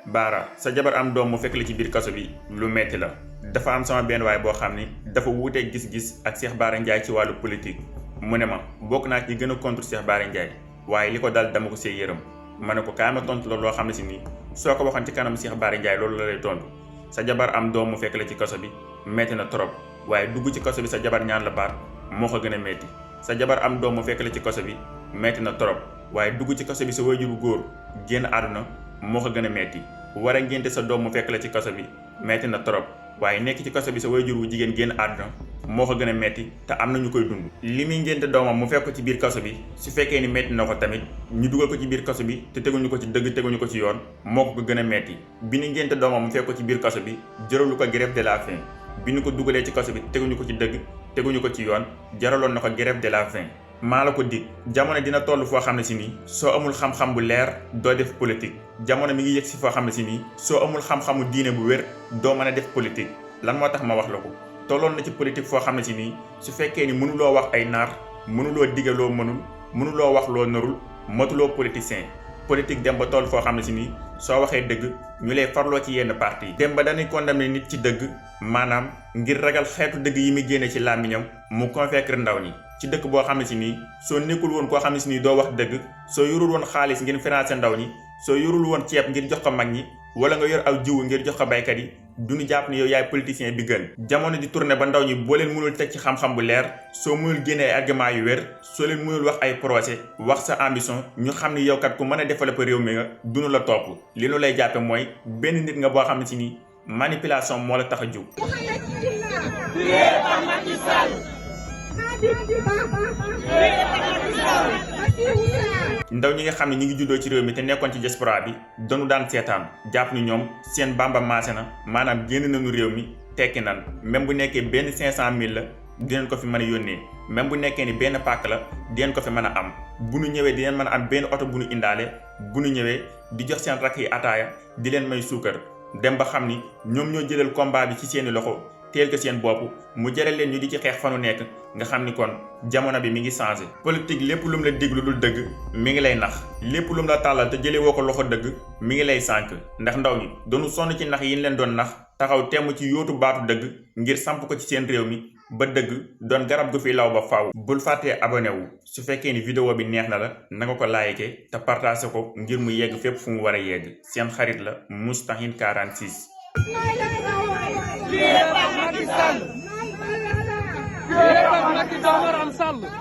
Baara sa jabar am doom mu fekk la ci biir kaso bi lu metti la dafa am sama benn waay boo xam ni dafa wuuteeg gis-gis ak Cheikh Bara Ndiaye ci wàllu politique mu ne ma bokk naa ci gën a contre Cheikh Bara Ndiaye waaye li ko dal dama ko see yërëm ma ne ko kaay ma tontu la loo xam ne si nii soo ko waxoon ci kanam Cheikh Bara Ndiaye loolu la lay tontu sa jabar am doom mu fekk la ci kaso bi metti na trop waaye dugg ci kaso bi sa jabar ñaan la baat moo ko gën a metti sa jabar am doom mu fekk la ci kaso bi metti na trop waaye dugg ci kaso bi sa waajur bu góor génn àdduna moo ko gën a metti war a ngénte sa doom mu fekk la ci kaso bi metti na trop waaye nekk ci kaso bi sa waajur bu jigéen génn àdduna moo ko gën a metti te am na ñu koy dund. li muy ngénte doomam mu fekk ko ci biir kaso bi su fekkee ni metti na ko tamit ñu dugal ko ci biir kaso bi te teguñu ko ci dëgg teguñu ko ci yoon moo ko gën a metti bi ni ngénte doomam mu fekk ko ci biir kaso bi jëralu ko grève de la faim bi ñu ko dugalee ci kaso bi teguñu ko ci dëgg teguñu ko ci yoon jaraloon na ko grève de la faim. maa la ko dig jamono dina toll foo xam ne si nii soo amul xam-xam bu leer doo def politique jamono mi ngi yegg si foo xam ne si nii soo amul xam-xamu diine bu wér doo mën a def politique lan moo tax ma wax la ko tolloon na ci politique foo xam ne si nii su fekkee ni mënuloo wax ay naar mënuloo digaloo mënuloo wax loo narul matuloo politicien politique dem ba toll foo xam ne si nii soo waxee dëgg ñu lay farloo ci yenn parti dem ba dañuy condamné nit ci dëgg maanaam ngir ragal xeetu dëgg yi muy génne ci làmmiñam mu convaincre ndaw ñi ci dëkk boo xam ne si nii soo nekkul woon koo xam ne si nii doo wax dëgg soo yorul woon xaalis ngir financé ndaw ñi soo yorul woon ceeb ngir jox ko mag ñi wala nga yor aw jiwu ngir jox ko baykat yi duñu jàpp ne yow yaay politicien bi gën. jamono di tourné ba ndaw ñi boo leen mënul teg ci xam-xam bu leer soo mënul génnee ay argument yu wér soo leen mënul wax ay projet wax sa ambition ñu xam ne yow kat ku mën a développer réew mi nga duñu la topp li nu lay jàppe mooy benn nit nga boo xam ne si nii manipulation moo la tax a jóg. ndaw ñi nga xam ne ñi ngi juddoo ci réew mi te nekkoon ci diaspora bi dañu daan seetaan jàpp ni ñoom seen bamba maase na maanaam génn nañu réew mi tekki nan même bu nekkee benn 500000 la dinañ ko fi mën a yónnee même bu nekkee ni benn pàkk la dinañ ko fi mën a am bu nu ñëwee dinañ mën a am benn oto bu nu indaale bu nu ñëwee di jox seen rakk yi ataaya di leen may suukar dem ba xam ni ñoom ñoo jëlal combat bi ci seeni loxo teel ko seen bopp mu jaral leen ñu di ci xeex fanu nekk nga xam ni kon jamono bi mi ngi changé. politique lépp lu mu la dig lu dul dëgg mi ngi lay nax lépp lu mu la tàllal te jëlee woo ko loxo dëgg mi ngi lay sànk ndax ndaw ñi doonu sonn ci nax yi ñu leen doon nax taxaw temm ci yóotu baatu dëgg ngir samp ko ci seen réew mi ba dëgg doon garab gu fi law ba faaw. bul fàttee abonné wu su fekkee ni vidéo bi neex na la na nga ko like te partagé ko ngir mu yegg fépp fu mu war a yegg seen xarit la Moustahine 46. Macky Sall